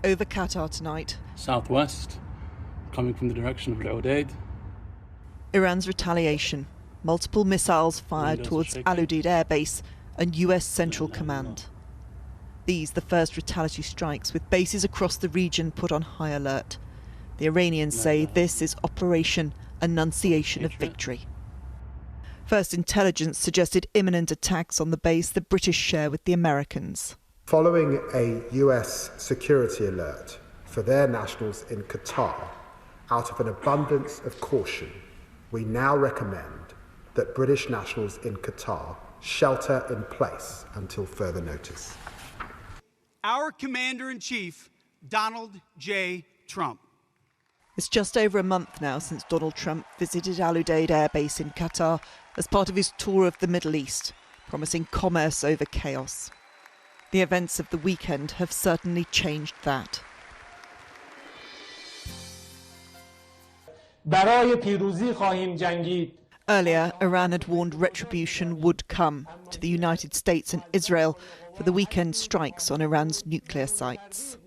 over Qatar tonight. Southwest, coming from the direction of Udeid. Iran's retaliation. Multiple missiles fired towards Udeid Air Base and US Central Command. These the first retaliatory strikes, with bases across the region put on high alert. The Iranians say this is Operation Annunciation of Victory. First intelligence suggested imminent attacks on the base the British share with the Americans. Following a US security alert for their nationals in Qatar, out of an abundance of caution, we now recommend that British nationals in Qatar shelter in place until further notice. Our Commander-in-Chief, Donald J. Trump. It's just over a month now since Donald Trump visited Udeid Air Base in Qatar as part of his tour of the Middle East, promising commerce over chaos. The events of the weekend have certainly changed that. Earlier, Iran had warned retribution would come to the United States and Israel for the weekend strikes on Iran's nuclear sites.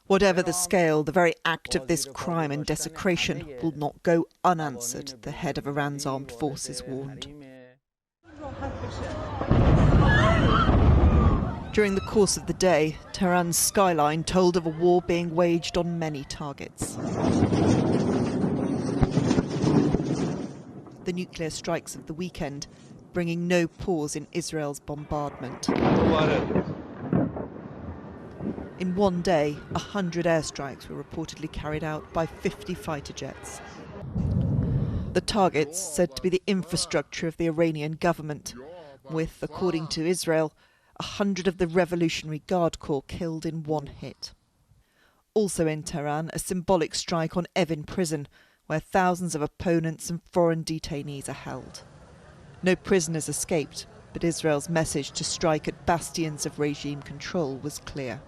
Whatever the scale, the very act of this crime and desecration will not go unanswered, the head of Iran's armed forces warned. During the course of the day, Tehran's skyline told of a war being waged on many targets. The nuclear strikes of the weekend bringing no pause in Israel's bombardment. In one day, 100 airstrikes were reportedly carried out by 50 fighter jets. The targets said to be the infrastructure of the Iranian government, with, according to Israel, 100 of the Revolutionary Guard Corps killed in one hit. Also in Tehran, a symbolic strike on Evin prison, where thousands of opponents and foreign detainees are held. No prisoners escaped, but Israel's message to strike at bastions of regime control was clear.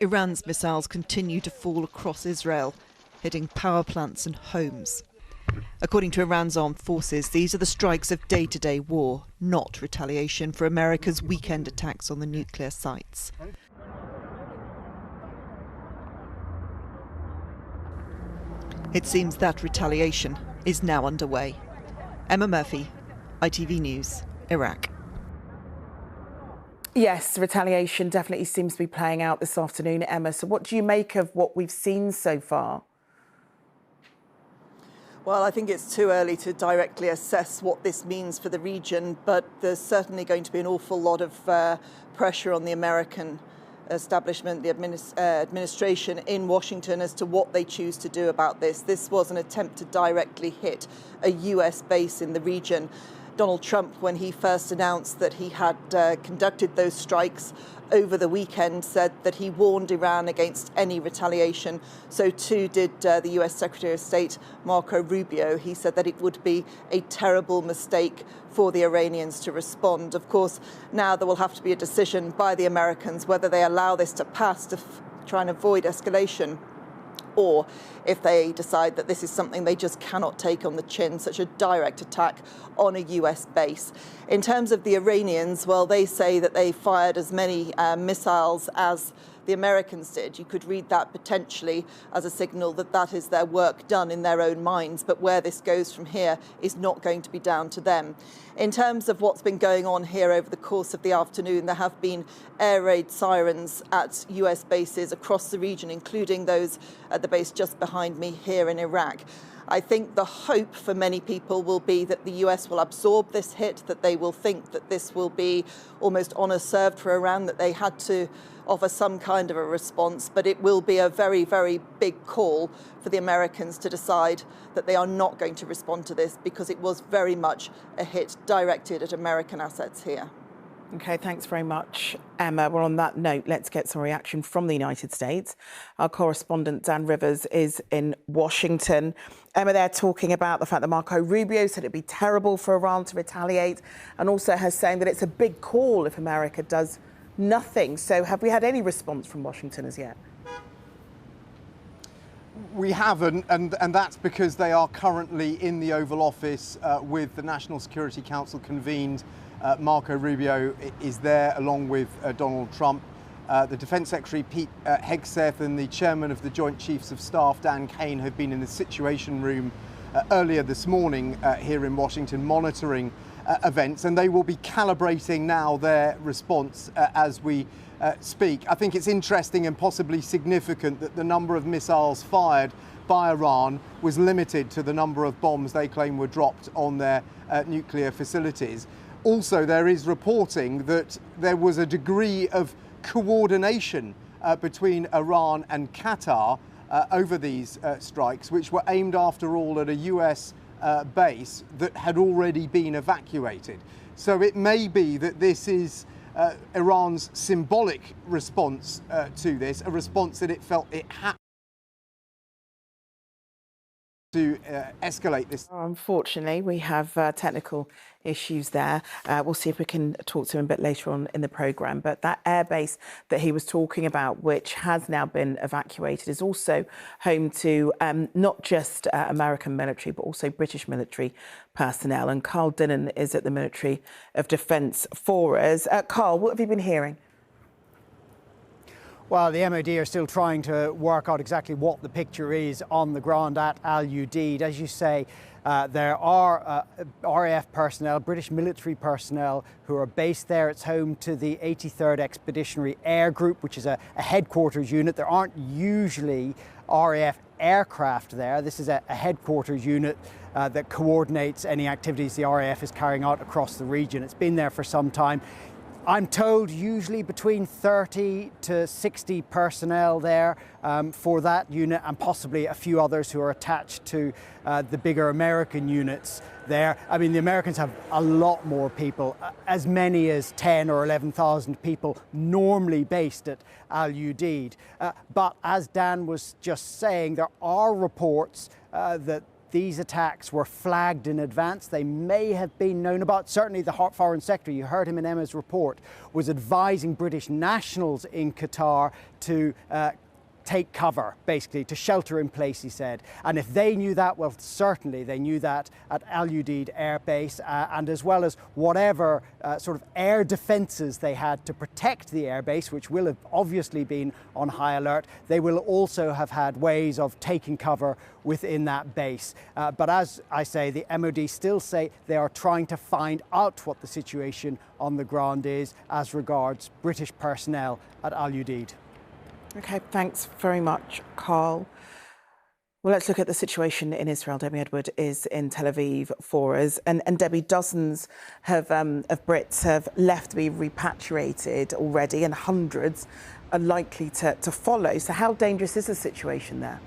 Iran's missiles continue to fall across Israel, hitting power plants and homes. According to Iran's armed forces, these are the strikes of day-to-day war, not retaliation for America's weekend attacks on the nuclear sites. It seems that retaliation is now underway. Emma Murphy, ITV News, Iraq. Yes, retaliation definitely seems to be playing out this afternoon, Emma. So what do you make of what we've seen so far? Well, I think it's too early to directly assess what this means for the region, but there's certainly going to be an awful lot of pressure on the American establishment, the administration in Washington as to what they choose to do about this. This was an attempt to directly hit a US base in the region. Donald Trump, when he first announced that he had conducted those strikes over the weekend, said that he warned Iran against any retaliation. So too did the US Secretary of State Marco Rubio. He said that it would be a terrible mistake for the Iranians to respond. Of course, now there will have to be a decision by the Americans whether they allow this to pass to try and avoid escalation, or if they decide that this is something they just cannot take on the chin, such a direct attack on a US base. In terms of the Iranians, well, they say that they fired as many missiles as the Americans did. You could read that potentially as a signal that that is their work done in their own minds, but where this goes from here is not going to be down to them. In terms of what's been going on here over the course of the afternoon, there have been air raid sirens at US bases across the region, including those at the base just behind me here in Iraq. I think the hope for many people will be that the US will absorb this hit, that they will think that this will be almost honour served for Iran, that they had to offer some kind of a response, but it will be a very, very big call for the Americans to decide that they are not going to respond to this, because it was very much a hit directed at American assets here. OK, thanks very much, Emma. Well, on that note, let's get some reaction from the United States. Our correspondent, Dan Rivers, is in Washington. Emma, they're talking about the fact that Marco Rubio said it'd be terrible for Iran to retaliate, and also has saying that it's a big call if America does nothing. So have we had any response from Washington as yet? We haven't, and that's because they are currently in the Oval Office with the National Security Council convened Marco Rubio is there along with Donald Trump. The Defence Secretary Pete Hegseth and the Chairman of the Joint Chiefs of Staff Dan Kane have been in the Situation Room earlier this morning here in Washington monitoring events, and they will be calibrating now their response as we speak. I think it's interesting and possibly significant that the number of missiles fired by Iran was limited to the number of bombs they claim were dropped on their nuclear facilities. Also, there is reporting that there was a degree of coordination between Iran and Qatar over these strikes, which were aimed, after all, at a US base that had already been evacuated. So it may be that this is Iran's symbolic response to this, a response that it felt it had to escalate this. Unfortunately, we have technical issues there. We'll see if we can talk to him a bit later on in the programme. But that airbase that he was talking about, which has now been evacuated, is also home to not just American military, but also British military personnel. And Carl Dinnan is at the Ministry of Defence for us. Carl, what have you been hearing? Well, the MOD are still trying to work out exactly what the picture is on the ground at Al Udeid. As you say, there are RAF personnel, British military personnel who are based there. It's home to the 83rd Expeditionary Air Group, which is a headquarters unit. There aren't usually RAF aircraft there. This is a headquarters unit that coordinates any activities the RAF is carrying out across the region. It's been there for some time. I'm told usually between 30 to 60 personnel there for that unit, and possibly a few others who are attached to the bigger American units there. I mean, the Americans have a lot more people, as many as 10 or 11,000 people normally based at Al Udeid. But as Dan was just saying, there are reports that these attacks were flagged in advance. They may have been known about. Certainly the Foreign Secretary, you heard him in Emma's report, was advising British nationals in Qatar to take cover, basically, to shelter in place, he said. And if they knew that, well, certainly they knew that at Al Udeid Air Base, and as well as whatever sort of air defences they had to protect the airbase, which will have obviously been on high alert, they will also have had ways of taking cover within that base. But as I say, the MOD still say they are trying to find out what the situation on the ground is as regards British personnel at Al Udeid. OK, thanks very much, Carl. Well, let's look at the situation in Israel. Debbie Edward is in Tel Aviv for us. And Debbie, dozens of Brits have left to be repatriated already, and hundreds are likely to follow. So how dangerous is the situation there?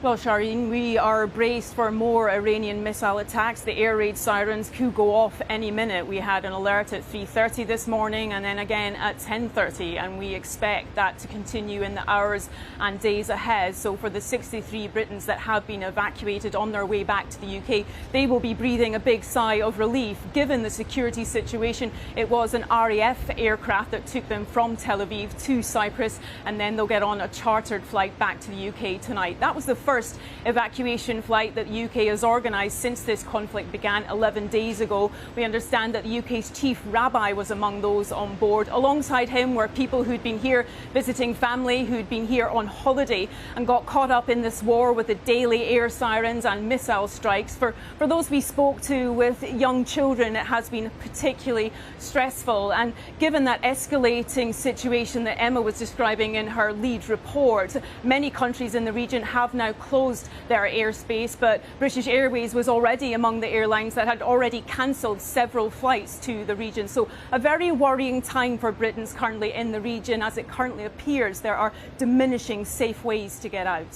Well, Shireen, we are braced for more Iranian missile attacks. The air raid sirens could go off any minute. We had an alert at 3:30 this morning and then again at 10:30, and we expect that to continue in the hours and days ahead. So for the 63 Britons that have been evacuated on their way back to the UK, they will be breathing a big sigh of relief. Given the security situation, it was an RAF aircraft that took them from Tel Aviv to Cyprus, and then they'll get on a chartered flight back to the UK tonight. That was the first evacuation flight that the UK has organised since this conflict began 11 days ago. We understand that the UK's chief rabbi was among those on board. Alongside him were people who'd been here visiting family, who'd been here on holiday and got caught up in this war with the daily air sirens and missile strikes. For those we spoke to with young children, it has been particularly stressful. And given that escalating situation that Emma was describing in her lead report, many countries in the region have now closed their airspace, but British Airways was already among the airlines that had already cancelled several flights to the region. So a very worrying time for Britons currently in the region. As it currently appears, there are diminishing safe ways to get out.